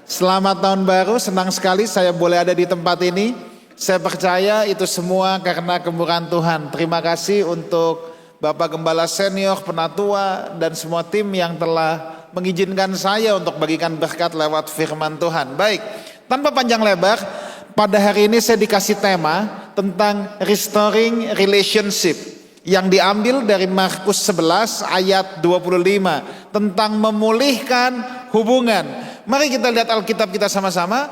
Selamat tahun baru, senang sekali saya boleh ada di tempat ini. Saya percaya itu semua karena kemurahan Tuhan. Terima kasih untuk Bapak Gembala Senior, Penatua, dan semua tim yang telah mengizinkan saya untuk bagikan berkat lewat firman Tuhan. Baik, tanpa panjang lebar, pada hari ini saya dikasih tema tentang restoring relationship yang diambil dari Markus 11 ayat 25 tentang memulihkan hubungan. Mari kita lihat Alkitab kita sama-sama.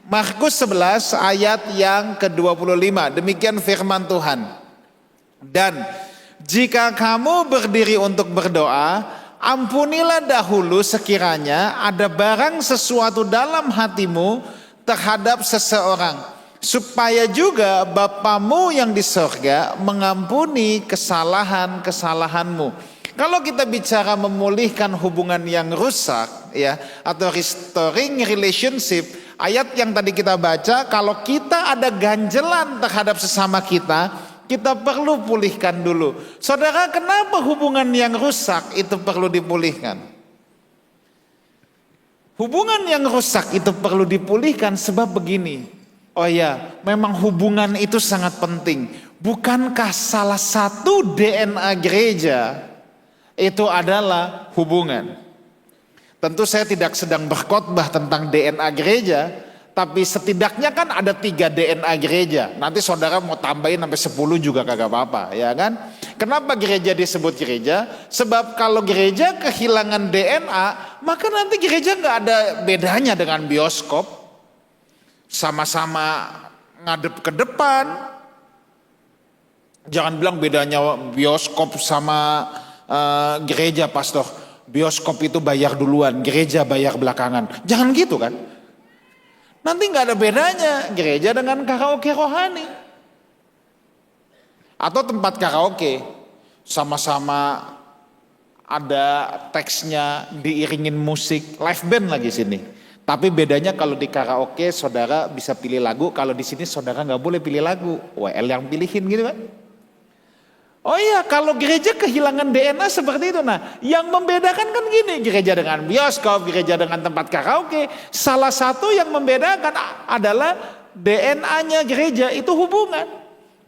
Markus 11 ayat yang ke-25. Demikian firman Tuhan. Dan jika kamu berdiri untuk berdoa, ampunilah dahulu sekiranya ada barang sesuatu dalam hatimu terhadap seseorang, supaya juga Bapamu yang di sorga mengampuni kesalahan-kesalahanmu. Kalau kita bicara memulihkan hubungan yang rusak, ya, atau restoring relationship, ayat yang tadi kita baca, kalau kita ada ganjelan terhadap sesama kita perlu pulihkan dulu. Saudara, kenapa hubungan yang rusak itu perlu dipulihkan? Hubungan yang rusak itu perlu dipulihkan sebab begini. Oh ya, memang hubungan itu sangat penting. Bukankah salah satu DNA gereja itu adalah hubungan? Tentu saya tidak sedang berkhotbah tentang DNA gereja, tapi setidaknya kan ada 3 DNA gereja. Nanti saudara mau tambahin sampai 10 juga kagak apa-apa, ya kan? Kenapa gereja disebut gereja? Sebab kalau gereja kehilangan DNA, maka nanti gereja nggak ada bedanya dengan bioskop. Sama-sama ngadep ke depan. Jangan bilang bedanya bioskop sama gereja, pastor. Bioskop itu bayar duluan, gereja bayar belakangan. Jangan gitu kan? Nanti nggak ada bedanya gereja dengan karaoke rohani atau tempat karaoke, sama-sama ada teksnya, diiringin musik, live band lagi sini. Tapi bedanya kalau di karaoke saudara bisa pilih lagu, kalau di sini saudara nggak boleh pilih lagu, WL yang pilihin gitu kan? Oh iya, kalau gereja kehilangan DNA seperti itu. Nah, yang membedakan kan gini, gereja dengan bioskop, gereja dengan tempat karaoke, salah satu yang membedakan adalah DNA-nya gereja itu hubungan.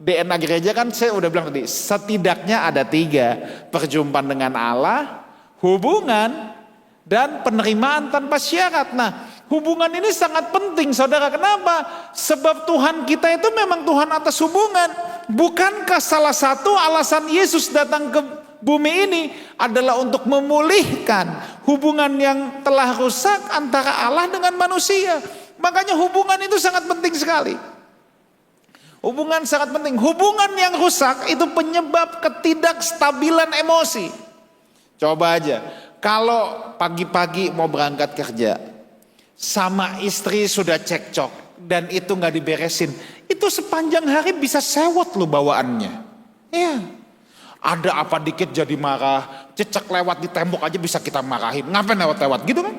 DNA gereja kan saya udah bilang tadi, setidaknya ada 3, perjumpaan dengan Allah, hubungan, dan penerimaan tanpa syarat. Nah, hubungan ini sangat penting, saudara. Kenapa? Sebab Tuhan kita itu memang Tuhan atas hubungan. Bukankah salah satu alasan Yesus datang ke bumi ini adalah untuk memulihkan hubungan yang telah rusak antara Allah dengan manusia? Makanya hubungan itu sangat penting sekali. Hubungan sangat penting. Hubungan yang rusak itu penyebab ketidakstabilan emosi. Coba aja, kalau pagi-pagi mau berangkat kerja, sama istri sudah cekcok dan itu nggak diberesin, itu sepanjang hari bisa sewot lo bawaannya. Ya, ada apa dikit jadi marah, cecek lewat di tembok aja bisa kita marahin. Ngapain lewat-lewat gitu kan?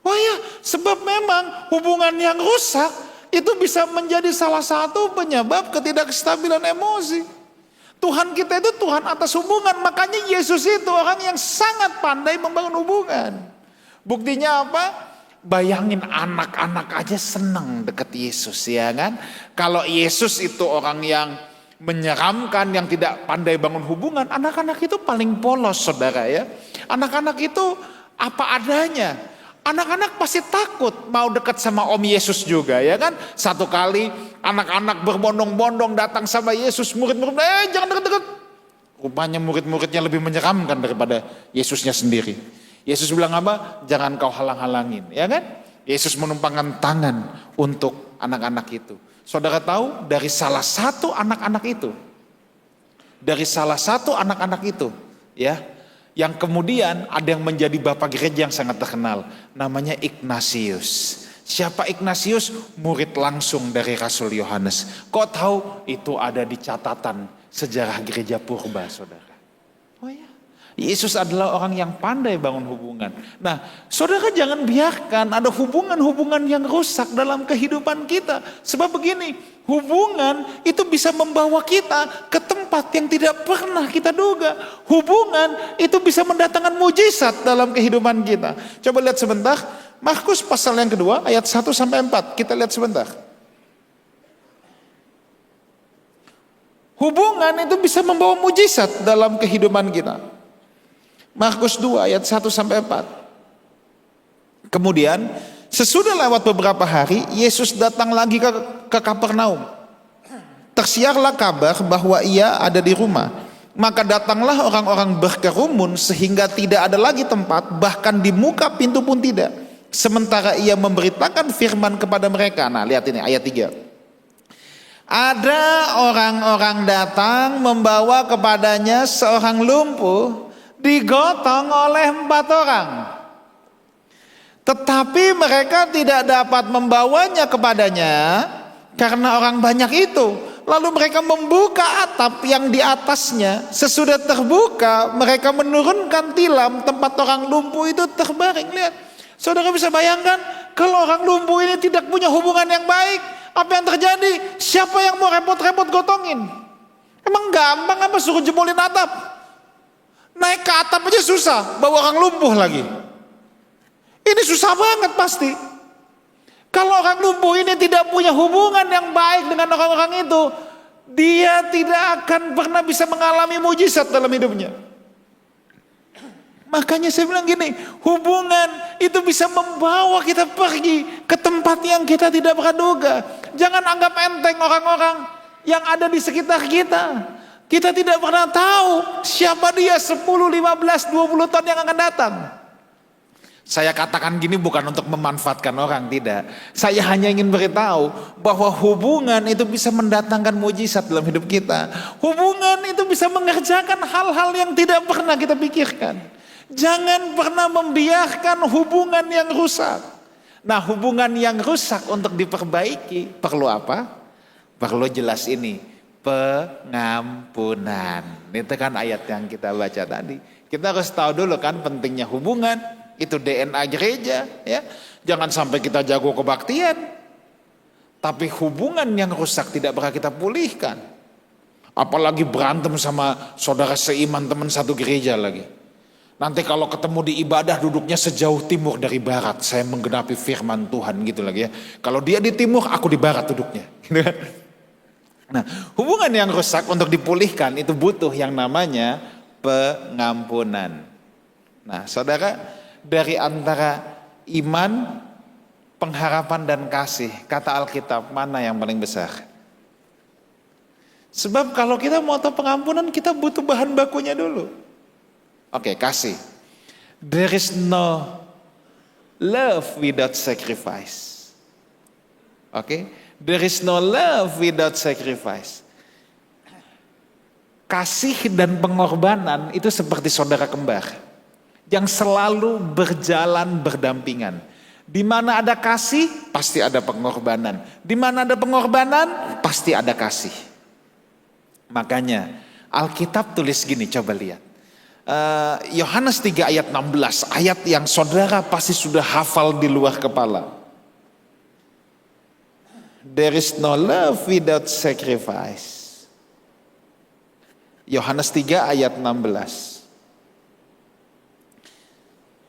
Wah ya, sebab memang hubungan yang rusak itu bisa menjadi salah satu penyebab ketidakstabilan emosi. Tuhan kita itu Tuhan atas hubungan, makanya Yesus itu orang yang sangat pandai membangun hubungan. Buktinya apa? Bayangin anak-anak aja senang deket Yesus, ya kan? Kalau Yesus itu orang yang menyeramkan, yang tidak pandai bangun hubungan, anak-anak itu paling polos, saudara ya. Anak-anak itu apa adanya. Anak-anak pasti takut mau dekat sama Om Yesus juga, ya kan? Satu kali anak-anak berbondong-bondong datang sama Yesus, murid-murid, jangan deket-deket. Rupanya murid-muridnya lebih menyeramkan daripada Yesusnya sendiri. Yesus bilang apa? Jangan kau halang-halangin, ya kan? Yesus menumpangkan tangan untuk anak-anak itu. Saudara tahu dari salah satu anak-anak itu, ya, yang kemudian ada yang menjadi bapak gereja yang sangat terkenal, namanya Ignatius. Siapa Ignatius? Murid langsung dari Rasul Yohanes. Kok tahu? Itu ada di catatan sejarah gereja purba, saudara. Oh ya. Yesus adalah orang yang pandai bangun hubungan. Nah, saudara jangan biarkan ada hubungan-hubungan yang rusak dalam kehidupan kita. Sebab begini, hubungan itu bisa membawa kita ke tempat yang tidak pernah kita duga. Hubungan itu bisa mendatangkan mujizat dalam kehidupan kita. Coba lihat sebentar, Markus pasal yang kedua ayat 1 sampai 4. Kita lihat sebentar. Hubungan itu bisa membawa mujizat dalam kehidupan kita. Markus 2 ayat 1 sampai 4. Kemudian sesudah lewat beberapa hari, Yesus datang lagi ke Kapernaum. Tersiarlah kabar bahwa ia ada di rumah. Maka datanglah orang-orang berkerumun sehingga tidak ada lagi tempat, bahkan di muka pintu pun tidak. Sementara ia memberitakan firman kepada mereka. Nah, lihat ini ayat 3. Ada orang-orang datang membawa kepadanya seorang lumpuh digotong oleh 4 orang. Tetapi mereka tidak dapat membawanya kepadanya karena orang banyak itu. Lalu mereka membuka atap yang di atasnya. Sesudah terbuka, mereka menurunkan tilam tempat orang lumpuh itu terbaring. Lihat, saudara bisa bayangkan kalau orang lumpuh ini tidak punya hubungan yang baik, apa yang terjadi? Siapa yang mau repot-repot gotongin? Emang gampang apa suruh jebolin atap? Naik ke atap aja susah, bawa orang lumpuh lagi. Ini susah banget pasti. Kalau orang lumpuh ini tidak punya hubungan yang baik dengan orang-orang itu, dia tidak akan pernah bisa mengalami mujizat dalam hidupnya. Makanya saya bilang gini, hubungan itu bisa membawa kita pergi ke tempat yang kita tidak pernah duga. Jangan anggap enteng orang-orang yang ada di sekitar kita. Kita tidak pernah tahu siapa dia 10, 15, 20 tahun yang akan datang. Saya katakan gini bukan untuk memanfaatkan orang, tidak. Saya hanya ingin beritahu bahwa hubungan itu bisa mendatangkan mujizat dalam hidup kita. Hubungan itu bisa mengerjakan hal-hal yang tidak pernah kita pikirkan. Jangan pernah membiarkan hubungan yang rusak. Nah, hubungan yang rusak untuk diperbaiki perlu apa? Perlu jelas ini, pengampunan. Itu kan ayat yang kita baca tadi. Kita harus tahu dulu kan pentingnya hubungan. Itu DNA gereja, ya. Jangan sampai kita jago kebaktian, tapi hubungan yang rusak tidak pernah kita pulihkan. Apalagi berantem sama saudara seiman teman satu gereja lagi. Nanti kalau ketemu di ibadah duduknya sejauh timur dari barat. Saya menggenapi firman Tuhan gitu lagi ya. Kalau dia di timur, aku di barat duduknya. Nah, hubungan yang rusak untuk dipulihkan itu butuh yang namanya pengampunan. Nah, saudara, dari antara iman, pengharapan dan kasih, kata Alkitab mana yang paling besar? Sebab kalau kita mau tahu pengampunan, kita butuh bahan bakunya dulu. Oke, kasih. There is no love without sacrifice. Oke, there is no love without sacrifice. Kasih dan pengorbanan itu seperti saudara kembar yang selalu berjalan berdampingan. Di mana ada kasih, pasti ada pengorbanan. Di mana ada pengorbanan, pasti ada kasih. Makanya Alkitab tulis gini, coba lihat. Yohanes 3 ayat 16, ayat yang saudara pasti sudah hafal di luar kepala. There is no love without sacrifice. Yohanes 3 ayat 16.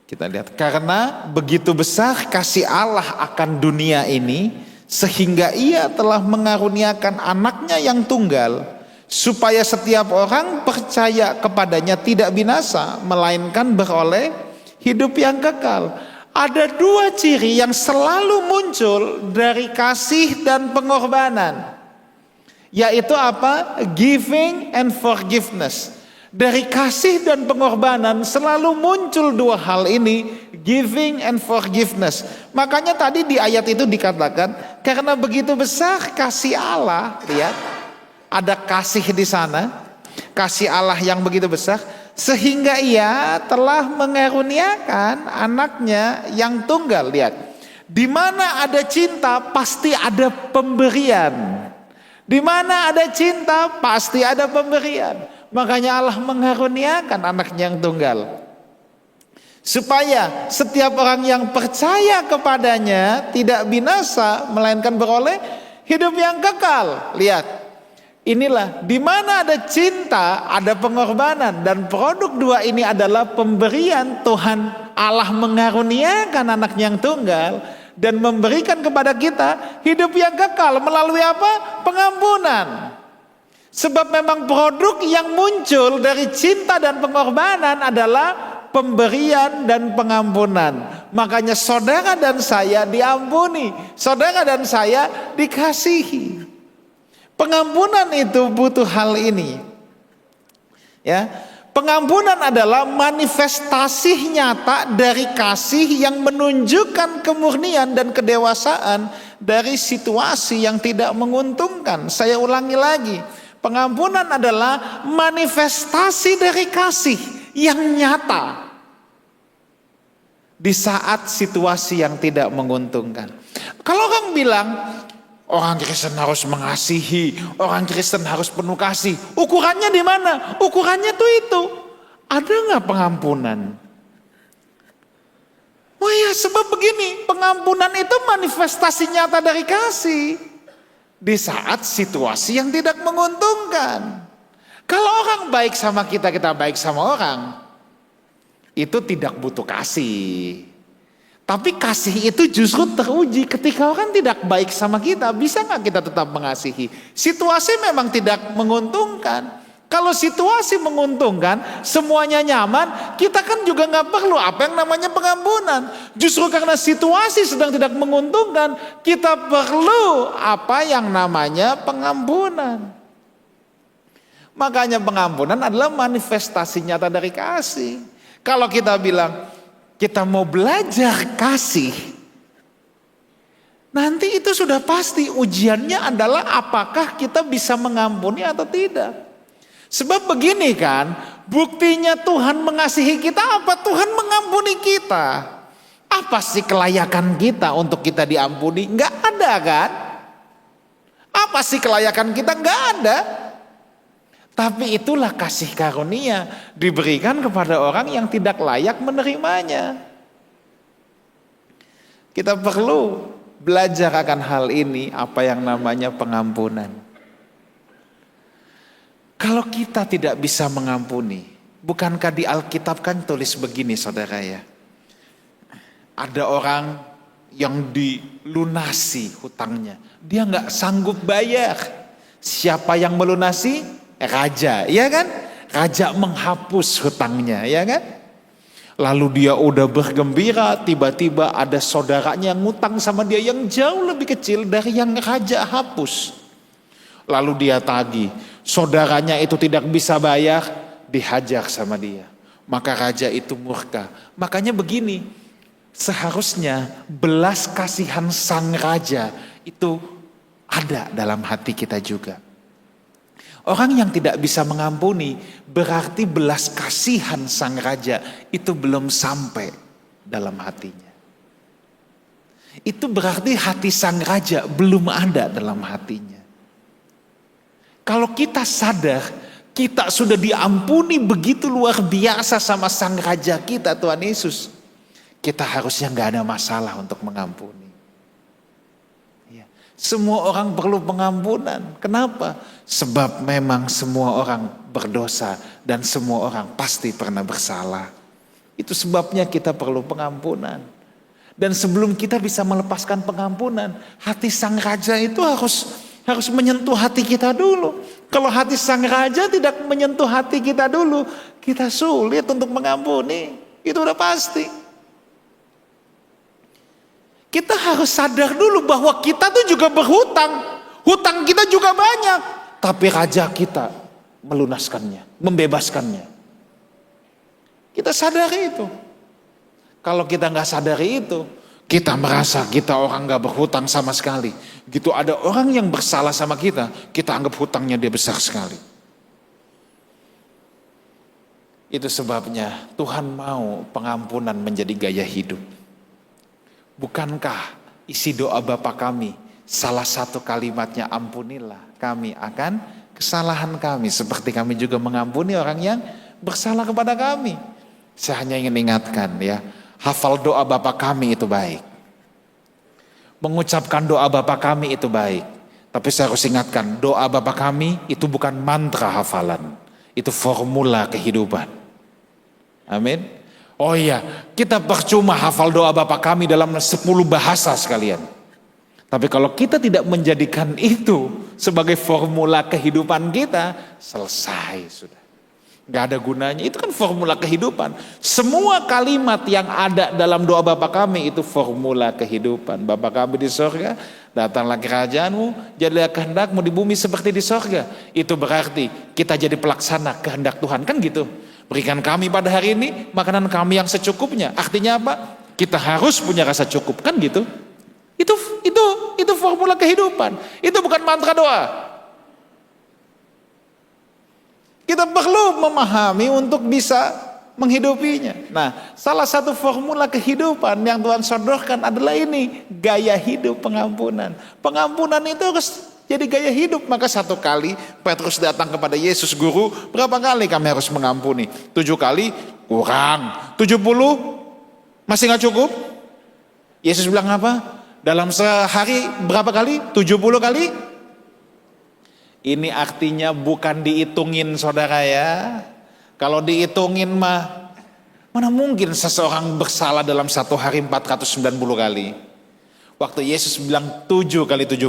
Kita lihat, karena begitu besar kasih Allah akan dunia ini, sehingga ia telah mengaruniakan anaknya yang tunggal, supaya setiap orang percaya kepadanya tidak binasa, melainkan beroleh hidup yang kekal. Ada 2 ciri yang selalu muncul dari kasih dan pengorbanan, yaitu apa? Giving and forgiveness. Dari kasih dan pengorbanan selalu muncul 2 hal ini, giving and forgiveness. Makanya tadi di ayat itu dikatakan, karena begitu besar kasih Allah, lihat, ada kasih di sana, kasih Allah yang begitu besar, sehingga ia telah mengaruniakan anaknya yang tunggal. Lihat, di mana ada cinta pasti ada pemberian. Di mana ada cinta pasti ada pemberian. Makanya Allah mengaruniakan anaknya yang tunggal, supaya setiap orang yang percaya kepadanya tidak binasa, melainkan beroleh hidup yang kekal. Lihat, Inilah di mana ada cinta, ada pengorbanan, dan produk dua ini adalah pemberian. Tuhan Allah mengaruniakan anaknya yang tunggal dan memberikan kepada kita hidup yang kekal melalui apa? Pengampunan. Sebab memang produk yang muncul dari cinta dan pengorbanan adalah pemberian dan pengampunan. Makanya saudara dan saya diampuni, saudara dan saya dikasihi. Pengampunan itu butuh hal ini. Ya, pengampunan adalah manifestasi nyata dari kasih yang menunjukkan kemurnian dan kedewasaan dari situasi yang tidak menguntungkan. Saya ulangi lagi, pengampunan adalah manifestasi dari kasih yang nyata di saat situasi yang tidak menguntungkan. Kalau orang bilang orang Kristen harus mengasihi, orang Kristen harus penuh kasih. Ukurannya di mana? Ukurannya tuh itu. Ada nggak pengampunan? Oh ya, sebab begini, pengampunan itu manifestasi nyata dari kasih di saat situasi yang tidak menguntungkan. Kalau orang baik sama kita, kita baik sama orang, itu tidak butuh kasih. Tapi kasih itu justru teruji ketika orang tidak baik sama kita. Bisa nggak kita tetap mengasihi? Situasi memang tidak menguntungkan. Kalau situasi menguntungkan, semuanya nyaman, kita kan juga nggak perlu apa yang namanya pengampunan. Justru karena situasi sedang tidak menguntungkan, kita perlu apa yang namanya pengampunan. Makanya pengampunan adalah manifestasi nyata dari kasih. Kalau kita bilang kita mau belajar kasih, nanti itu sudah pasti ujiannya adalah apakah kita bisa mengampuni atau tidak. Sebab begini kan, buktinya Tuhan mengasihi kita apa? Tuhan mengampuni kita. Apa sih kelayakan kita untuk kita diampuni? Enggak ada kan? Apa sih kelayakan kita? Enggak ada. Tapi itulah kasih karunia diberikan kepada orang yang tidak layak menerimanya. Kita perlu belajar akan hal ini, apa yang namanya pengampunan. Kalau kita tidak bisa mengampuni, bukankah di Alkitab kan tulis begini saudara ya. Ada orang yang dilunasi hutangnya, dia nggak sanggup bayar. Siapa yang melunasi? Raja, ya kan? Raja menghapus hutangnya, ya kan? Lalu dia udah bergembira, tiba-tiba ada saudaranya yang ngutang sama dia yang jauh lebih kecil dari yang raja hapus. Lalu dia tagih, saudaranya itu tidak bisa bayar, dihajar sama dia. Maka raja itu murka. Makanya begini, seharusnya belas kasihan sang raja itu ada dalam hati kita juga. Orang yang tidak bisa mengampuni berarti belas kasihan sang raja itu belum sampai dalam hatinya. Itu berarti hati sang raja belum ada dalam hatinya. Kalau kita sadar kita sudah diampuni begitu luar biasa sama sang raja kita Tuhan Yesus, kita harusnya gak ada masalah untuk mengampuni. Semua orang perlu pengampunan. Kenapa? Sebab memang semua orang berdosa dan semua orang pasti pernah bersalah. Itu sebabnya kita perlu pengampunan. Dan sebelum kita bisa melepaskan pengampunan, hati sang raja itu harus menyentuh hati kita dulu. Kalau hati sang raja tidak menyentuh hati kita dulu, kita sulit untuk mengampuni. Itu udah pasti. Kita harus sadar dulu bahwa kita tuh juga berhutang. Hutang kita juga banyak. Tapi raja kita melunaskannya, membebaskannya. Kita sadari itu. Kalau kita gak sadari itu, kita merasa kita orang gak berhutang sama sekali. Gitu ada orang yang bersalah sama kita, kita anggap hutangnya dia besar sekali. Itu sebabnya Tuhan mau pengampunan menjadi gaya hidup. Bukankah isi doa Bapa kami salah satu kalimatnya ampunilah kami akan kesalahan kami seperti kami juga mengampuni orang yang bersalah kepada kami. Saya hanya ingin ingatkan ya, hafal doa Bapa kami itu baik. Mengucapkan doa Bapa kami itu baik. Tapi saya harus ingatkan, doa Bapa kami itu bukan mantra hafalan. Itu formula kehidupan. Amin. Oh iya, kita percuma hafal doa Bapa kami dalam 10 bahasa sekalian. Tapi kalau kita tidak menjadikan itu sebagai formula kehidupan kita, selesai sudah. Gak ada gunanya, itu kan formula kehidupan. Semua kalimat yang ada dalam doa Bapa kami itu formula kehidupan. Bapa kami di sorga, datanglah kerajaanmu, jadilah kehendakmu di bumi seperti di sorga. Itu berarti kita jadi pelaksana kehendak Tuhan, kan gitu. Berikan kami pada hari ini makanan kami yang secukupnya. Artinya apa? Kita harus punya rasa cukup, kan gitu. Itu formula kehidupan. Itu bukan mantra doa. Kita perlu memahami untuk bisa menghidupinya. Nah, salah satu formula kehidupan yang Tuhan sodorkan adalah ini, gaya hidup pengampunan. Pengampunan itu harus jadi gaya hidup. Maka satu kali Petrus datang kepada Yesus, guru, berapa kali kami harus mengampuni? 7 kali? Kurang. 70? Masih gak cukup? Yesus bilang apa? Dalam sehari berapa kali? 70 kali? Ini artinya bukan dihitungin saudara ya. Kalau dihitungin mana mungkin seseorang bersalah dalam satu hari 490 kali. Waktu Yesus bilang 7 kali 70.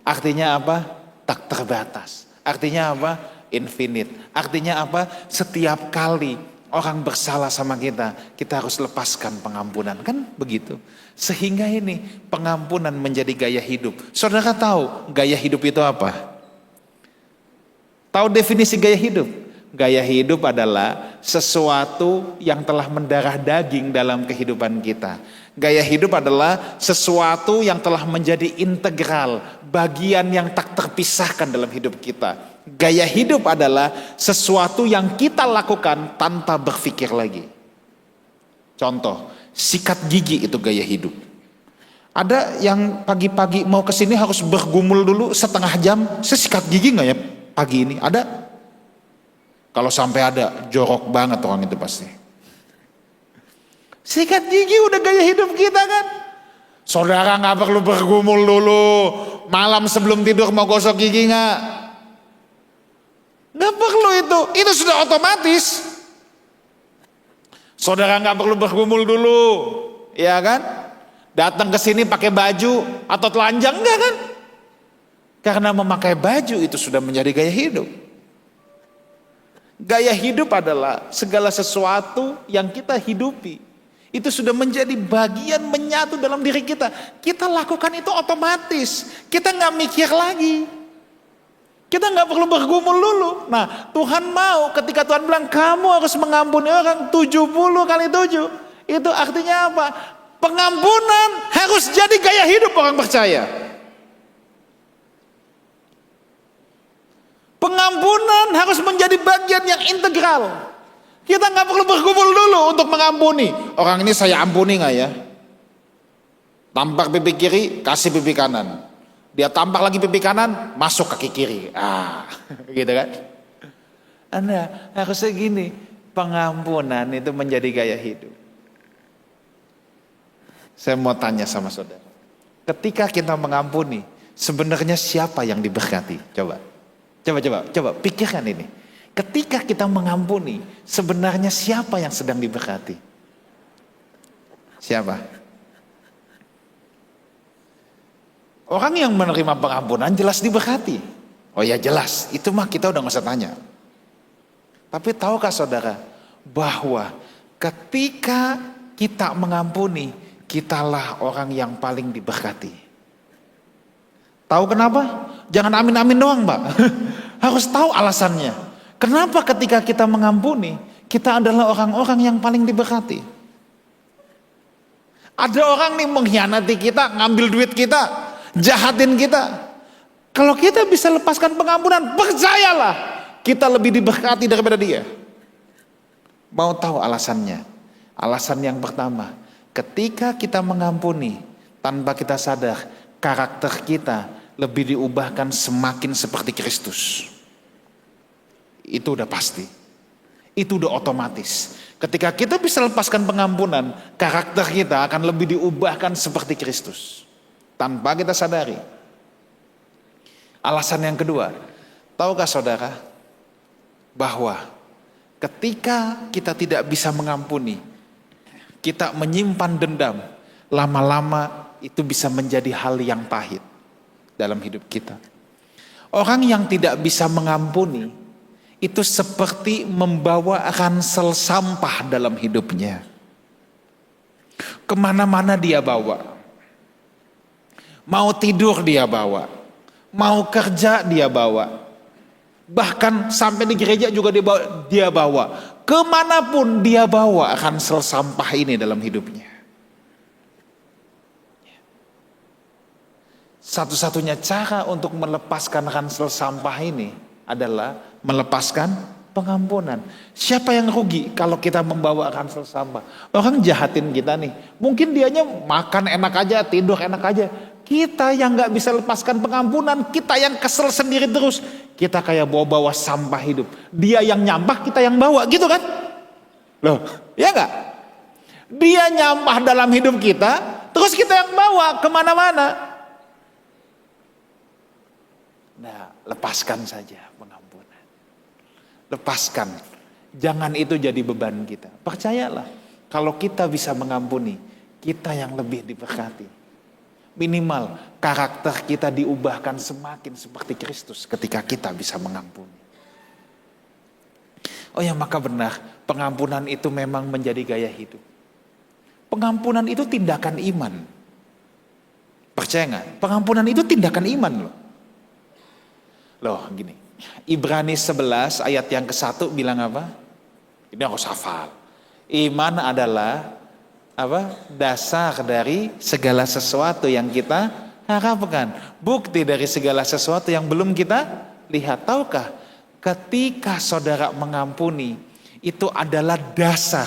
Artinya apa? Tak terbatas. Artinya apa? Infinite. Artinya apa? Setiap kali orang bersalah sama kita, kita harus lepaskan pengampunan. Kan begitu. Sehingga ini pengampunan menjadi gaya hidup. Saudara tahu gaya hidup itu apa? Tahu definisi gaya hidup? Gaya hidup adalah sesuatu yang telah mendarah daging dalam kehidupan kita. Gaya hidup adalah sesuatu yang telah menjadi integral, bagian yang tak terpisahkan dalam hidup kita. Gaya hidup adalah sesuatu yang kita lakukan tanpa berpikir lagi. Contoh, sikat gigi itu gaya hidup. Ada yang pagi-pagi mau kesini harus bergumul dulu setengah jam, saya sikat gigi nggak ya? Pagi ini ada? Kalau sampai ada, jorok banget orang itu pasti. Sikat gigi udah gaya hidup kita kan? Saudara nggak perlu bergumul dulu. Malam sebelum tidur mau gosok gigi nggak? Nggak perlu itu sudah otomatis. Saudara nggak perlu bergumul dulu, ya kan? Datang ke sini pakai baju atau telanjang nggak kan? Karena memakai baju itu sudah menjadi gaya hidup. Gaya hidup adalah segala sesuatu yang kita hidupi. Itu sudah menjadi bagian menyatu dalam diri kita. Kita lakukan itu otomatis. Kita nggak mikir lagi. Kita nggak perlu bergumul dulu. Nah, Tuhan mau ketika Tuhan bilang kamu harus mengampuni orang 70 kali 7. Itu artinya apa? Pengampunan harus jadi gaya hidup orang percaya. Pengampunan harus menjadi bagian yang integral. Kita nggak perlu bergumul dulu untuk mengampuni. Orang ini saya ampuni nggak ya? Tampar pipi kiri, kasih pipi kanan. Dia tampar lagi pipi kanan, masuk kaki kiri. Gitu kan? Anda harusnya gini, pengampunan itu menjadi gaya hidup. Saya mau tanya sama saudara. Ketika kita mengampuni, sebenarnya siapa yang diberkati? Coba pikirkan ini. Ketika kita mengampuni, sebenarnya siapa yang sedang diberkati? Siapa? Orang yang menerima pengampunan jelas diberkati. Oh ya jelas, itu mah kita udah gak usah tanya. Tapi tahukah saudara, bahwa ketika kita mengampuni, kitalah orang yang paling diberkati. Tahu kenapa? Jangan amin-amin doang, Mbak. Harus tahu alasannya. Kenapa ketika kita mengampuni, kita adalah orang-orang yang paling diberkati. Ada orang nih mengkhianati kita, ngambil duit kita, jahatin kita. Kalau kita bisa lepaskan pengampunan, percayalah, kita lebih diberkati daripada dia. Mau tahu alasannya? Alasan yang pertama, ketika kita mengampuni, tanpa kita sadar, karakter kita lebih diubahkan semakin seperti Kristus. Itu udah pasti. Itu udah otomatis. Ketika kita bisa lepaskan pengampunan, karakter kita akan lebih diubahkan seperti Kristus. Tanpa kita sadari. Alasan yang kedua, tahukah saudara bahwa ketika kita tidak bisa mengampuni, kita menyimpan dendam, lama-lama itu bisa menjadi hal yang pahit dalam hidup kita. Orang yang tidak bisa mengampuni itu seperti membawa ransel sampah dalam hidupnya. Kemana-mana dia bawa. Mau tidur dia bawa. Mau kerja dia bawa. Bahkan sampai di gereja juga dia bawa. Kemanapun dia bawa ransel sampah ini dalam hidupnya. Satu-satunya cara untuk melepaskan ransel sampah ini adalah melepaskan pengampunan. Siapa yang rugi kalau kita membawa ransel sampah? Orang jahatin kita nih. Mungkin dianya makan enak aja, tidur enak aja. Kita yang gak bisa lepaskan pengampunan, kita yang kesel sendiri terus. Kita kayak bawa-bawa sampah hidup. Dia yang nyampah, kita yang bawa, gitu kan? Loh, ya gak? Dia nyampah dalam hidup kita, terus kita yang bawa kemana-mana. Nah, lepaskan saja pengampunan. Lepaskan. Jangan itu jadi beban kita. Percayalah, kalau kita bisa mengampuni, kita yang lebih diberkati. Minimal karakter kita diubahkan semakin seperti Kristus ketika kita bisa mengampuni. Oh ya, maka benar, pengampunan itu memang menjadi gaya hidup. Pengampunan itu tindakan iman. Percaya nggak? Pengampunan itu tindakan iman loh. Loh gini, Ibrani 11 ayat yang ke-1 bilang apa? Ini harus hafal. Iman adalah dasar dari segala sesuatu yang kita harapkan, bukti dari segala sesuatu yang belum kita lihat. Tahukah, ketika saudara mengampuni, itu adalah dasar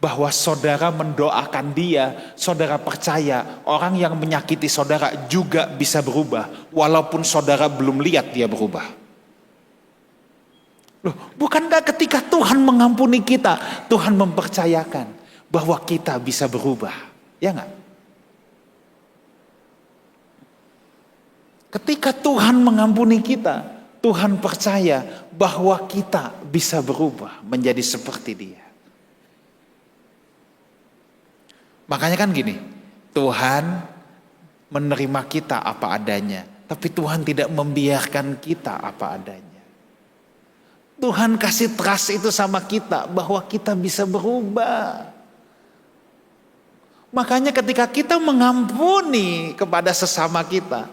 bahwa saudara mendoakan dia. Saudara percaya orang yang menyakiti saudara juga bisa berubah, walaupun saudara belum lihat dia berubah. Loh, bukankah ketika Tuhan mengampuni kita, Tuhan mempercayakan bahwa kita bisa berubah, ya enggak? Ketika Tuhan mengampuni kita, Tuhan percaya bahwa kita bisa berubah menjadi seperti Dia. Makanya kan gini, Tuhan menerima kita apa adanya, tapi Tuhan tidak membiarkan kita apa adanya. Tuhan kasih trust itu sama kita bahwa kita bisa berubah. Makanya ketika kita mengampuni kepada sesama kita,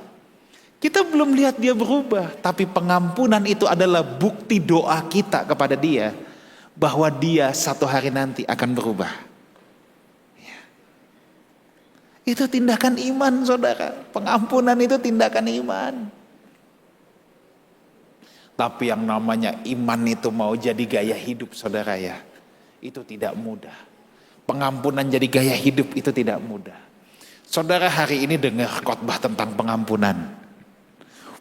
kita belum lihat dia berubah, tapi pengampunan itu adalah bukti doa kita kepada dia bahwa dia satu hari nanti akan berubah. Ya. Itu tindakan iman, saudara. Pengampunan itu tindakan iman. Tapi yang namanya iman itu mau jadi gaya hidup, saudara, ya, itu tidak mudah. Pengampunan jadi gaya hidup itu tidak mudah. Saudara hari ini dengar khotbah tentang pengampunan.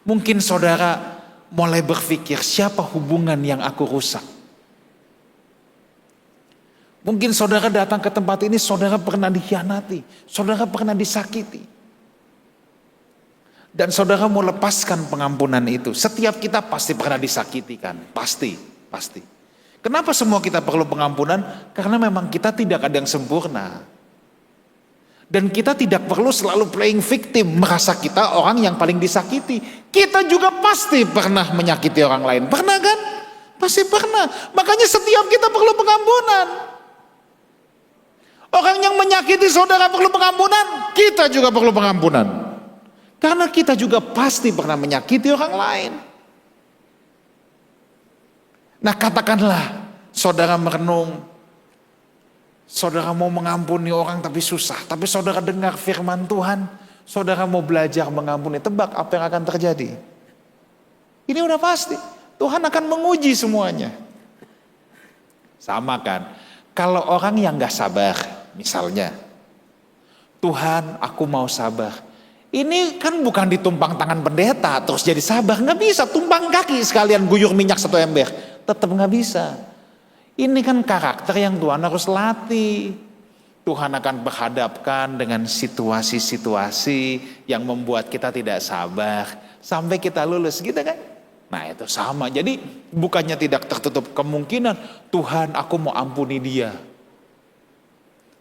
Mungkin saudara mulai berpikir, siapa hubungan yang aku rusak? Mungkin saudara datang ke tempat ini, saudara pernah dikhianati, saudara pernah disakiti. Dan saudara mau lepaskan pengampunan itu. Setiap kita pasti pernah disakiti kan? Pasti. Kenapa semua kita perlu pengampunan? Karena memang kita tidak ada yang sempurna. Dan kita tidak perlu selalu playing victim, merasa kita orang yang paling disakiti. Kita juga pasti pernah menyakiti orang lain. Pernah kan? Pasti pernah. Makanya setiap kita perlu pengampunan. Orang yang menyakiti saudara perlu pengampunan, kita juga perlu pengampunan. Karena kita juga pasti pernah menyakiti orang lain. Nah, katakanlah saudara merenung, saudara mau mengampuni orang tapi susah, tapi saudara dengar firman Tuhan, saudara mau belajar mengampuni, tebak apa yang akan terjadi? Ini udah pasti, Tuhan akan menguji semuanya. Sama kan, kalau orang yang gak sabar, misalnya, Tuhan aku mau sabar. Ini kan bukan ditumpang tangan pendeta terus jadi sabar, gak bisa. Tumpang kaki sekalian guyur minyak 1 ember, tetap gak bisa. Ini kan karakter yang Tuhan harus latih. Tuhan akan berhadapkan dengan situasi-situasi yang membuat kita tidak sabar sampai kita lulus gitu kan. Nah itu sama, jadi bukannya tidak tertutup kemungkinan Tuhan aku mau ampuni dia.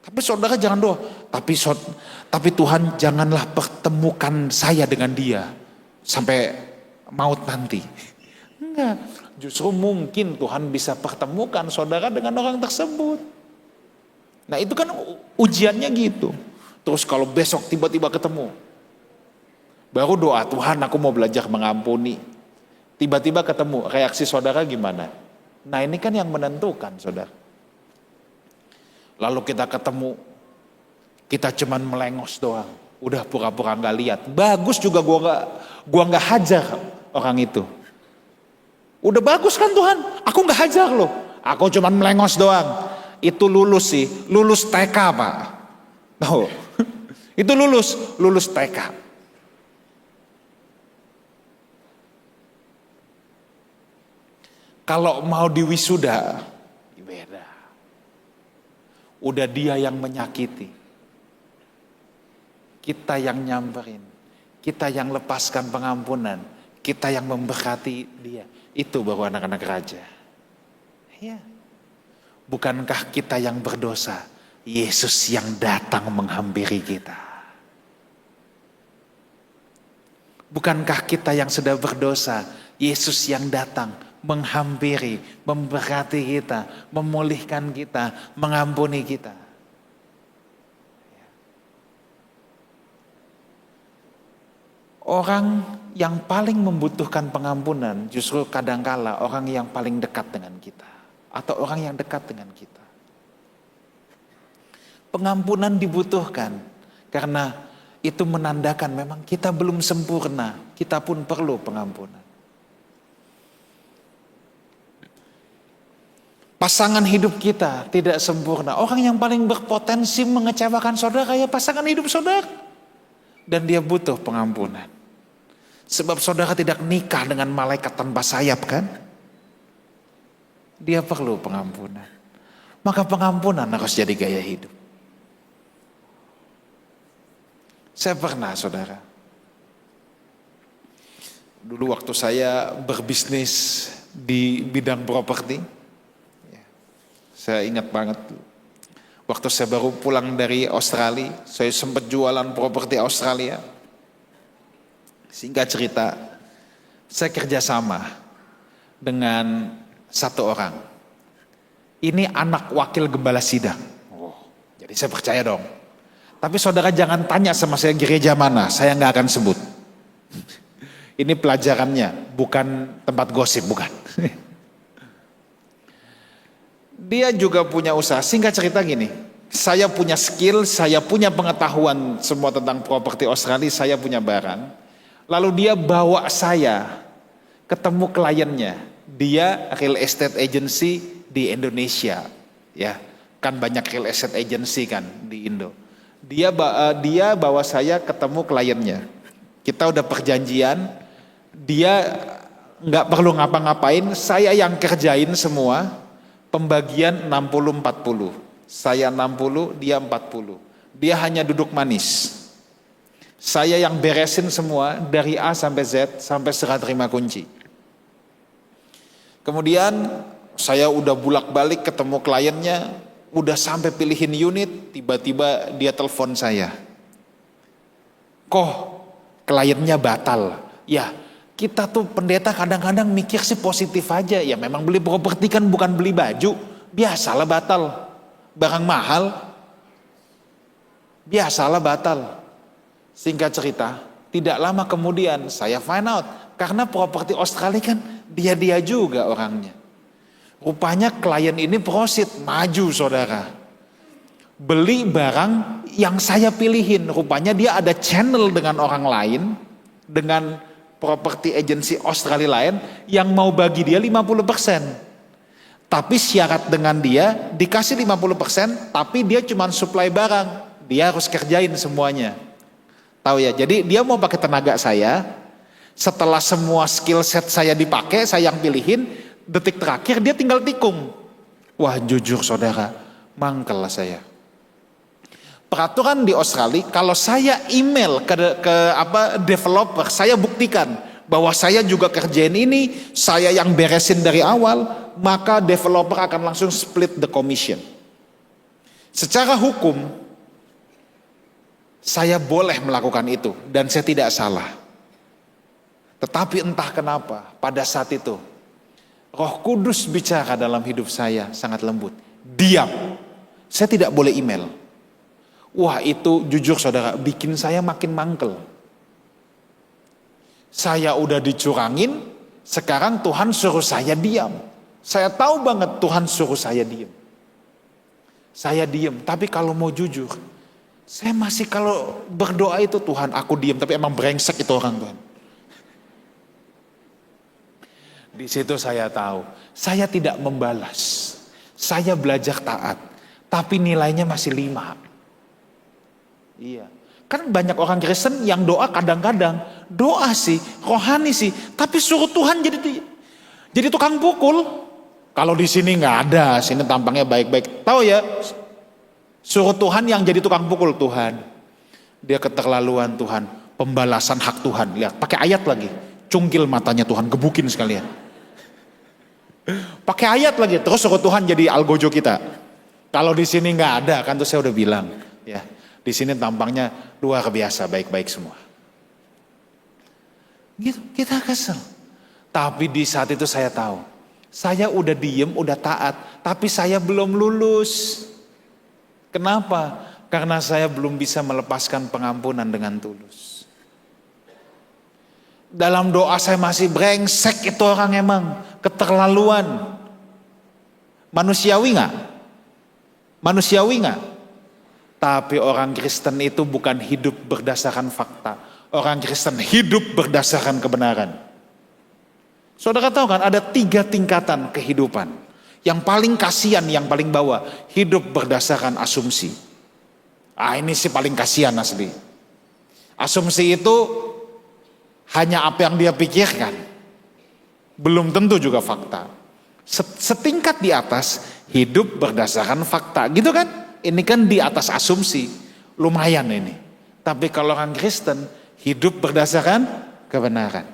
Tapi saudara jangan doa, tapi Tuhan janganlah pertemukan saya dengan dia sampai maut nanti. Enggak, justru mungkin Tuhan bisa pertemukan saudara dengan orang tersebut. Nah itu kan ujiannya gitu. Terus kalau besok tiba-tiba ketemu, baru doa Tuhan aku mau belajar mengampuni. Tiba-tiba ketemu, reaksi saudara gimana? Nah ini kan yang menentukan saudara. Lalu kita ketemu, kita cuman melengos doang. Udah pura-pura gak lihat. Bagus juga gua nggak hajar orang itu. Udah bagus kan Tuhan, aku gak hajar loh. Aku cuman melengos doang. Itu lulus sih, lulus TK Pak. Tahu? Itu lulus TK. Kalau mau diwisuda, beda. Udah dia yang menyakiti. Kita yang nyamperin. Kita yang lepaskan pengampunan. Kita yang memberkati dia. Itu baru anak-anak raja. Ya. Bukankah kita yang berdosa? Yesus yang datang menghampiri kita. Bukankah kita yang sudah berdosa? Yesus yang datang menghampiri, memberkati kita, memulihkan kita, mengampuni kita. Orang yang paling membutuhkan pengampunan justru kadangkala orang yang paling dekat dengan kita. Atau orang yang dekat dengan kita. Pengampunan dibutuhkan karena itu menandakan memang kita belum sempurna. Kita pun perlu pengampunan. Pasangan hidup kita tidak sempurna. Orang yang paling berpotensi mengecewakan saudara ya pasangan hidup saudara. Dan dia butuh pengampunan. Sebab saudara tidak nikah dengan malaikat tanpa sayap kan? Dia perlu pengampunan. Maka pengampunan harus jadi gaya hidup. Saya pernah saudara. Dulu waktu saya berbisnis di bidang properti. Saya ingat banget. Waktu saya baru pulang dari Australia. Saya sempat jualan properti Australia. Singkat cerita. Saya kerjasama dengan satu orang. Ini anak wakil gembala sidang. Jadi saya percaya dong. Tapi saudara jangan tanya sama saya gereja mana. Saya nggak akan sebut. Ini pelajarannya. Bukan tempat gosip. Bukan. Dia juga punya usaha. Singkat cerita gini. Saya punya skill. Saya punya pengetahuan semua tentang properti Australia. Saya punya barang. Lalu dia bawa saya ketemu kliennya. Dia real estate agency di Indonesia, ya kan banyak real estate agency kan di Indo. Dia bawa saya ketemu kliennya. Kita udah perjanjian, dia nggak perlu ngapa-ngapain, saya yang kerjain semua. Pembagian 60-40, saya 60, dia 40. Dia hanya duduk manis. Saya yang beresin semua dari A sampai Z sampai serah terima kunci. Kemudian saya udah bulak-balik ketemu kliennya, udah sampai pilihin unit, tiba-tiba dia telepon saya. Kok kliennya batal? Ya, kita tuh pendeta kadang-kadang mikir sih positif aja. Ya memang beli properti kan bukan beli baju, biasalah batal. Barang mahal, biasalah batal. Singkat cerita, tidak lama kemudian saya find out. Karena properti Australia kan dia juga orangnya. Rupanya klien ini proceed, maju saudara. Beli barang yang saya pilihin. Rupanya dia ada channel dengan orang lain. Dengan properti agency Australia lain. Yang mau bagi dia 50%. Tapi syarat dengan dia dikasih 50%. Tapi dia cuma supply barang. Dia harus kerjain semuanya. Tahu ya, jadi dia mau pakai tenaga saya. Setelah semua skill set saya dipakai, saya yang pilihin, detik terakhir dia tinggal tikung. Wah jujur saudara, mangkel lah saya. Peraturan di Australia, kalau saya email ke developer, saya buktikan bahwa saya juga kerjain ini, saya yang beresin dari awal, maka developer akan langsung split the commission. Secara hukum, saya boleh melakukan itu dan saya tidak salah. Tetapi entah kenapa pada saat itu Roh Kudus bicara dalam hidup saya sangat lembut. Diam. Saya tidak boleh email. Wah, itu jujur saudara bikin saya makin mangkel. Saya udah dicurangin, sekarang Tuhan suruh saya diam. Saya tahu banget Tuhan suruh saya diam. Saya diam, tapi kalau mau jujur, saya masih kalau berdoa itu Tuhan aku diam, tapi emang brengsek itu orang Tuhan. Di situ saya tahu, saya tidak membalas. Saya belajar taat, tapi nilainya masih 5. Iya. Kan banyak orang Kristen yang doa kadang-kadang, doa sih, rohani sih, tapi suruh Tuhan jadi tukang pukul. Kalau di sini nggak ada, sini tampangnya baik-baik. Tahu ya, suruh Tuhan yang jadi tukang pukul Tuhan. Dia keterlaluan Tuhan, pembalasan hak Tuhan. Lihat, pakai ayat lagi, cungkil matanya Tuhan, gebukin sekalian. Pakai ayat lagi, terus suruh Tuhan jadi algojo kita. Kalau di sini nggak ada, kan tuh saya udah bilang, ya. Di sini tampangnya luar biasa, baik-baik semua. Gitu, kita kesel. Tapi di saat itu saya tahu, saya udah diem, udah taat, tapi saya belum lulus. Kenapa? Karena saya belum bisa melepaskan pengampunan dengan tulus. Dalam doa saya masih brengsek itu orang emang, keterlaluan. Manusiawi nggak? Manusiawi nggak? Tapi orang Kristen itu bukan hidup berdasarkan fakta. Orang Kristen hidup berdasarkan kebenaran. Saudara tahu kan ada 3 tingkatan kehidupan. Yang paling kasihan, yang paling bawah, hidup berdasarkan asumsi. Ini sih paling kasihan asli. Asumsi itu hanya apa yang dia pikirkan. Belum tentu juga fakta. Setingkat di atas, hidup berdasarkan fakta. Gitu kan? Ini kan di atas asumsi, lumayan ini. Tapi kalau orang Kristen, hidup berdasarkan kebenaran.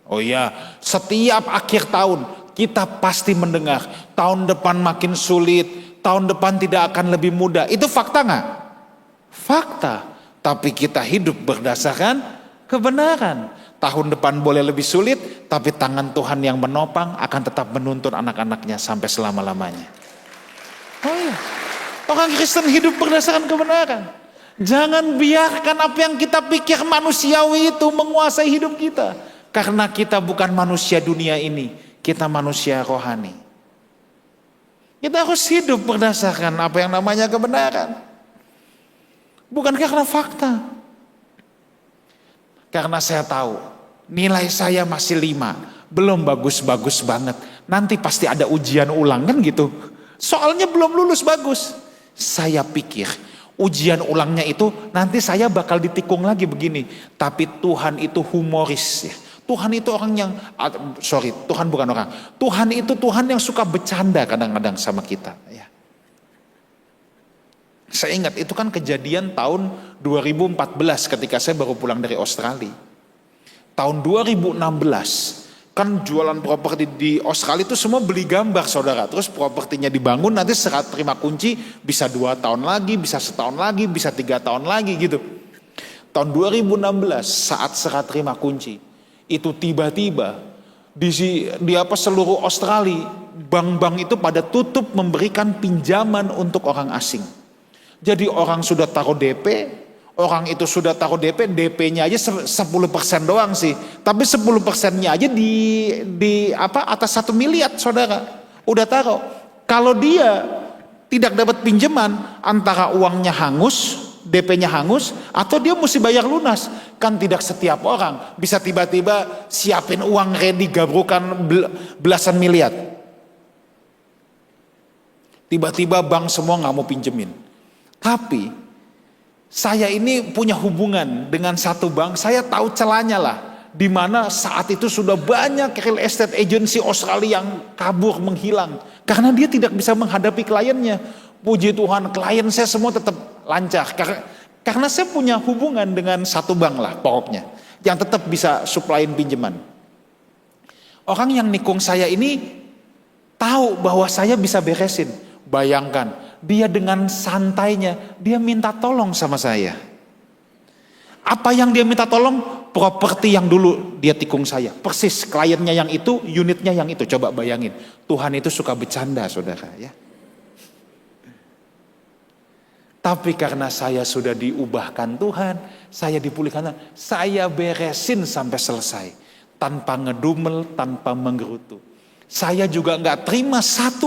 Oh iya, setiap akhir tahun kita pasti mendengar, tahun depan makin sulit, tahun depan tidak akan lebih mudah. Itu fakta nggak? Fakta. Tapi kita hidup berdasarkan kebenaran. Tahun depan boleh lebih sulit, tapi tangan Tuhan yang menopang akan tetap menuntun anak-anaknya sampai selama-lamanya. Oh iya. Orang Kristen hidup berdasarkan kebenaran. Jangan biarkan apa yang kita pikir manusiawi itu menguasai hidup kita. Karena kita bukan manusia dunia ini, kita manusia rohani. Kita harus hidup berdasarkan apa yang namanya kebenaran. Bukan karena fakta. Karena saya tahu nilai saya masih 5, belum bagus-bagus banget. Nanti pasti ada ujian ulang kan gitu. Soalnya belum lulus bagus. Saya pikir ujian ulangnya itu nanti saya bakal ditikung lagi begini. Tapi Tuhan itu humoris ya. Tuhan itu orang yang, Tuhan bukan orang. Tuhan itu Tuhan yang suka bercanda kadang-kadang sama kita. Ya. Saya ingat itu kan kejadian tahun 2014 ketika saya baru pulang dari Australia. Tahun 2016 kan jualan properti di Australia itu semua beli gambar saudara. Terus propertinya dibangun, nanti serah terima kunci bisa 2 tahun lagi, bisa setahun lagi, bisa 3 tahun lagi gitu. Tahun 2016 saat serah terima kunci itu tiba-tiba di seluruh Australia bank-bank itu pada tutup memberikan pinjaman untuk orang asing. Jadi orang sudah taruh DP, orang itu sudah taruh DP-nya aja 10% doang sih. Tapi 10%-nya aja di atas 1 miliar saudara. Udah taruh. Kalau dia tidak dapat pinjaman, antara uangnya hangus, DP-nya hangus, atau dia mesti bayar lunas. Kan tidak setiap orang bisa tiba-tiba siapin uang ready gabrukan belasan miliar. Tiba-tiba bank semua gak mau pinjemin. Tapi saya ini punya hubungan dengan satu bank, saya tahu celahnya lah. Di mana saat itu sudah banyak real estate agency Australia yang kabur, menghilang. Karena dia tidak bisa menghadapi kliennya. Puji Tuhan, klien saya semua tetap lancar. Karena saya punya hubungan dengan satu bank lah pokoknya, yang tetap bisa suplain pinjaman. Orang yang nikung saya ini tahu bahwa saya bisa beresin. Bayangkan, dia dengan santainya, dia minta tolong sama saya. Apa yang dia minta tolong? Properti yang dulu dia tikung saya. Persis kliennya yang itu, unitnya yang itu. Coba bayangin, Tuhan itu suka bercanda saudara ya. Tapi karena saya sudah diubahkan Tuhan, saya dipulihkan, saya beresin sampai selesai. Tanpa ngedumel, tanpa menggerutu. Saya juga nggak terima $1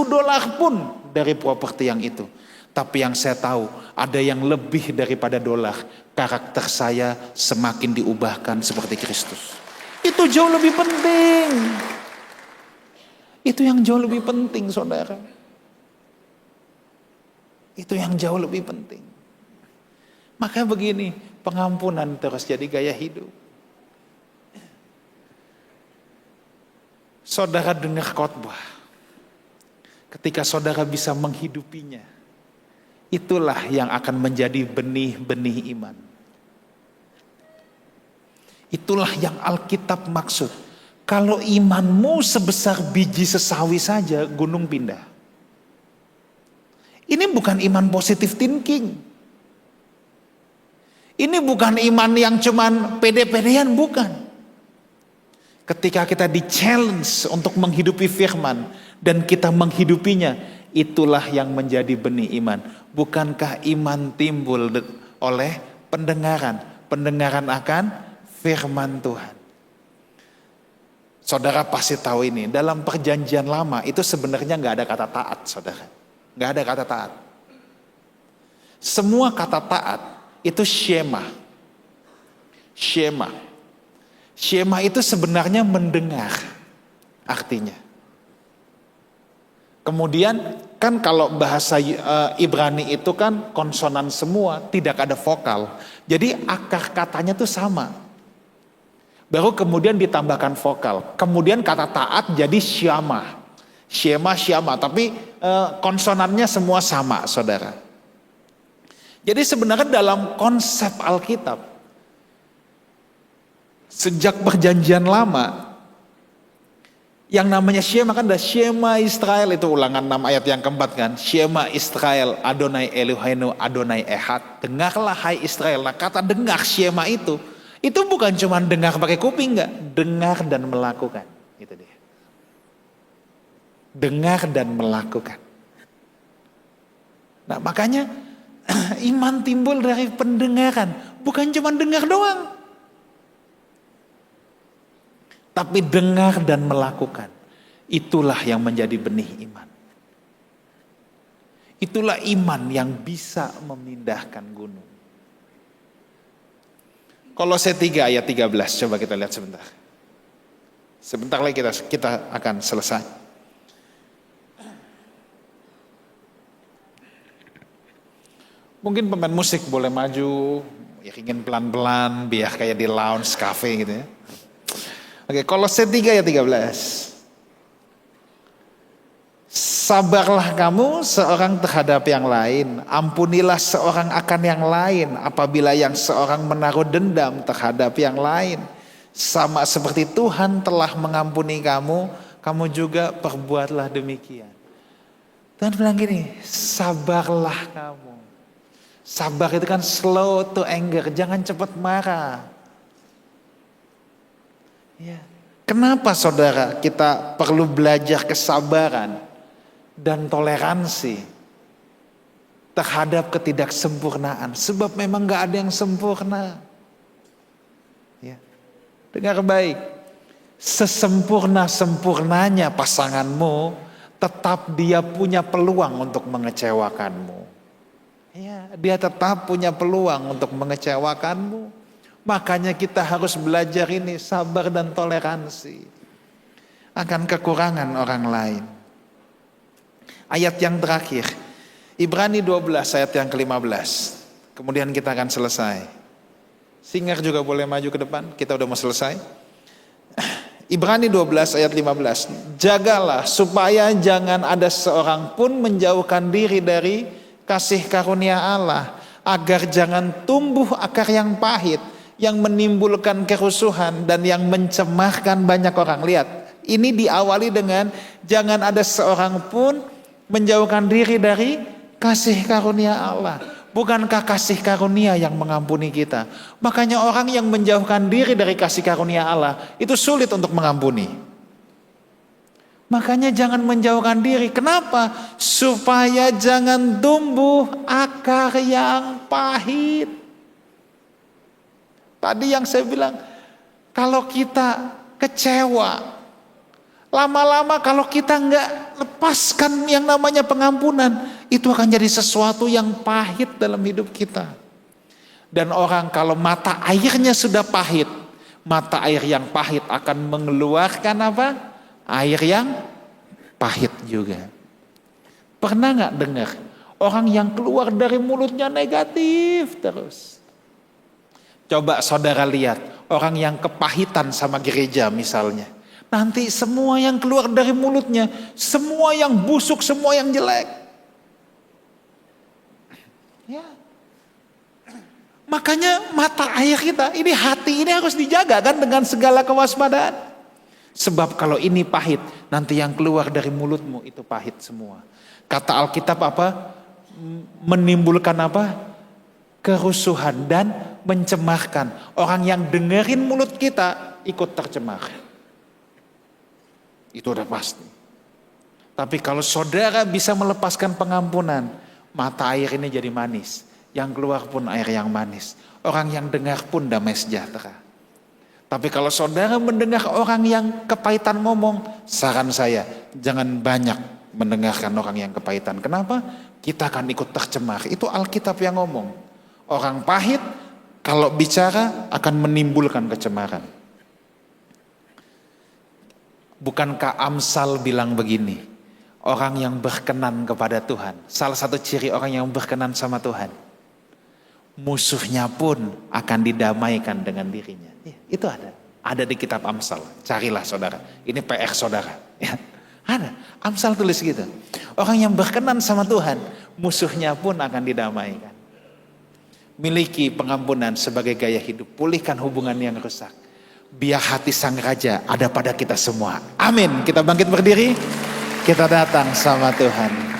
pun dari properti yang itu. Tapi yang saya tahu, ada yang lebih daripada dolar. Karakter saya semakin diubahkan seperti Kristus. Itu jauh lebih penting. Itu yang jauh lebih penting saudara. Itu yang jauh lebih penting. Maka begini, pengampunan terus jadi gaya hidup. Saudara dengar khotbah. Ketika saudara bisa menghidupinya, itulah yang akan menjadi benih-benih iman. Itulah yang Alkitab maksud. Kalau imanmu sebesar biji sesawi saja, gunung pindah. Ini bukan iman positive thinking. Ini bukan iman yang cuman pede-pedean, bukan. Ketika kita di-challenge untuk menghidupi firman dan kita menghidupinya, itulah yang menjadi benih iman. Bukankah iman timbul oleh pendengaran? Pendengaran akan firman Tuhan. Saudara pasti tahu ini, dalam perjanjian lama itu sebenarnya nggak ada kata taat saudara. Nggak ada kata taat. Semua kata taat itu shema. Shema. Shema itu sebenarnya mendengar artinya. Kemudian kan kalau bahasa Ibrani itu kan konsonan semua, tidak ada vokal. Jadi akar katanya tuh sama. Baru kemudian ditambahkan vokal. Kemudian kata taat jadi syama. Syama, tapi konsonannya semua sama saudara. Jadi sebenarnya dalam konsep Alkitab, sejak perjanjian lama, yang namanya Shema kan ada Shema Israel, itu Ulangan 6 ayat yang keempat kan. Shema Israel, Adonai Eloheinu, Adonai Ehad. Dengarlah hai Israel. Nah kata dengar Shema itu bukan cuma dengar pakai kuping, enggak. Dengar dan melakukan. Itu dia. Dengar dan melakukan. Nah makanya iman timbul dari pendengaran. Bukan cuma dengar doang. Tapi dengar dan melakukan. Itulah yang menjadi benih iman. Itulah iman yang bisa memindahkan gunung. Kolose 3 ayat 13. Coba kita lihat sebentar. Sebentar lagi kita akan selesai. Mungkin pemain musik boleh maju, iringin pelan-pelan biar kayak di lounge cafe gitu ya. Oke, Kolose 3 ayat 13. Sabarlah kamu seorang terhadap yang lain, ampunilah seorang akan yang lain apabila yang seorang menaruh dendam terhadap yang lain. Sama seperti Tuhan telah mengampuni kamu, kamu juga perbuatlah demikian. Tuhan bilang gini, sabarlah kamu. Sabar itu kan slow to anger, jangan cepat marah. Ya. Kenapa saudara kita perlu belajar kesabaran dan toleransi terhadap ketidaksempurnaan? Sebab memang gak ada yang sempurna. Ya. Dengar baik, sesempurna-sempurnanya pasanganmu, tetap dia punya peluang untuk mengecewakanmu. Ya, dia tetap punya peluang untuk mengecewakanmu. Makanya kita harus belajar ini, sabar dan toleransi akan kekurangan orang lain. Ayat yang terakhir, Ibrani 12 ayat yang ke-15. Kemudian kita akan selesai. Singer juga boleh maju ke depan, kita udah mau selesai. Ibrani 12 ayat 15. Jagalah supaya jangan ada seorang pun menjauhkan diri dari kasih karunia Allah, agar jangan tumbuh akar yang pahit, yang menimbulkan kerusuhan dan yang mencemarkan banyak orang. Lihat, ini diawali dengan jangan ada seorang pun menjauhkan diri dari kasih karunia Allah. Bukankah kasih karunia yang mengampuni kita? Makanya orang yang menjauhkan diri dari kasih karunia Allah itu sulit untuk mengampuni. Makanya jangan menjauhkan diri. Kenapa? Supaya jangan tumbuh akar yang pahit. Tadi yang saya bilang, kalau kita kecewa, lama-lama kalau kita nggak lepaskan yang namanya pengampunan, itu akan jadi sesuatu yang pahit dalam hidup kita. Dan orang kalau mata airnya sudah pahit, mata air yang pahit akan mengeluarkan apa? Air yang pahit juga. Pernah nggak dengar orang yang keluar dari mulutnya negatif terus? Coba saudara lihat orang yang kepahitan sama gereja misalnya. Nanti semua yang keluar dari mulutnya, semua yang busuk, semua yang jelek. Ya. Makanya mata air kita, ini hati ini harus dijaga kan dengan segala kewaspadaan. Sebab kalau ini pahit, nanti yang keluar dari mulutmu itu pahit semua. Kata Alkitab apa? Menimbulkan apa? Kerusuhan dan mencemarkan. Orang yang dengerin mulut kita ikut tercemar. Itu udah pasti. Tapi kalau saudara bisa melepaskan pengampunan, mata air ini jadi manis. Yang keluar pun air yang manis. Orang yang dengar pun damai sejahtera. Tapi kalau saudara mendengar orang yang kepahitan ngomong, saran saya jangan banyak mendengarkan orang yang kepahitan. Kenapa? Kita akan ikut tercemar. Itu Alkitab yang ngomong. Orang pahit kalau bicara akan menimbulkan kecemaran. Bukankah Amsal bilang begini? Orang yang berkenan kepada Tuhan. Salah satu ciri orang yang berkenan sama Tuhan. Musuhnya pun akan didamaikan dengan dirinya. Itu ada di kitab Amsal. Carilah saudara. Ini PR saudara. Ya, ada. Amsal tulis gitu. Orang yang berkenan sama Tuhan, musuhnya pun akan didamaikan. Miliki pengampunan sebagai gaya hidup. Pulihkan hubungan yang rusak. Biar hati sang raja ada pada kita semua. Amin. Kita bangkit berdiri. Kita datang sama Tuhan.